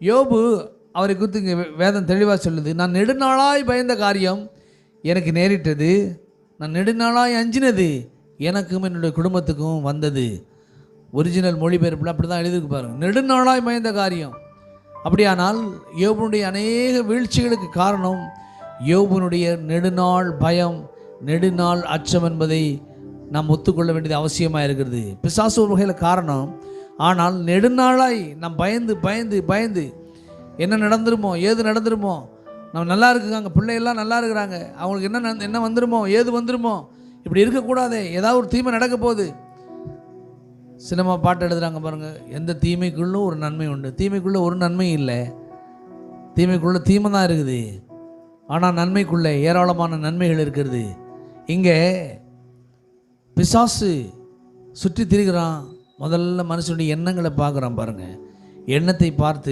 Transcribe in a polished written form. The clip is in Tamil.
யோபு அவரை குறித்து இங்கே வேதம் தெளிவாக சொல்லுது. நான் நெடுநாளாய் பயந்த காரியம் எனக்கு நேரிட்டது, நான் நெடுநாளாய் அஞ்சினது எனக்கும் என்னுடைய குடும்பத்துக்கும் வந்தது. ஒரிஜினல் மொழிபெயர்ப்பில் அப்படி தான் எழுதிருக்கு பாருங்கள், நெடுநாளாய் பயந்த காரியம். அப்படியானால் யோபுனுடைய அநேக வீழ்ச்சிகளுக்கு காரணம் யோபுனுடைய நெடுநாள் பயம், நெடுநாள் அச்சம் என்பதை நாம் ஒத்துக்கொள்ள வேண்டியது அவசியமாக இருக்கிறது. பிசாசு ஒரு வகையில் காரணம். ஆனால் நெடுநாளாய் நாம் பயந்து பயந்து பயந்து என்ன நடந்துருமோ ஏது நடந்துருமோ, நம்ம நல்லா இருக்குங்க, பிள்ளைகள்லாம் நல்லா இருக்கிறாங்க, அவங்களுக்கு என்ன வந்துருமோ ஏது வந்துருமோ, இப்படி இருக்கக்கூடாதே, ஏதாவது ஒரு தீமை நடக்க போகுது. சினிமா பாட்டு எழுதுகிறாங்க பாருங்கள், எந்த தீமைக்குள்ளும் ஒரு நன்மை உண்டு. தீமைக்குள்ளே ஒரு நன்மையும் இல்லை, தீமைக்குள்ளே தீமை தான் இருக்குது. ஆனால் நன்மைக்குள்ளே ஏராளமான நன்மைகள் இருக்கிறது. இங்கே பிசாசு சுற்றி திரிகிறான். முதல்ல மனுஷனுடைய எண்ணங்களை பார்க்குறான் பாருங்கள். எண்ணத்தை பார்த்து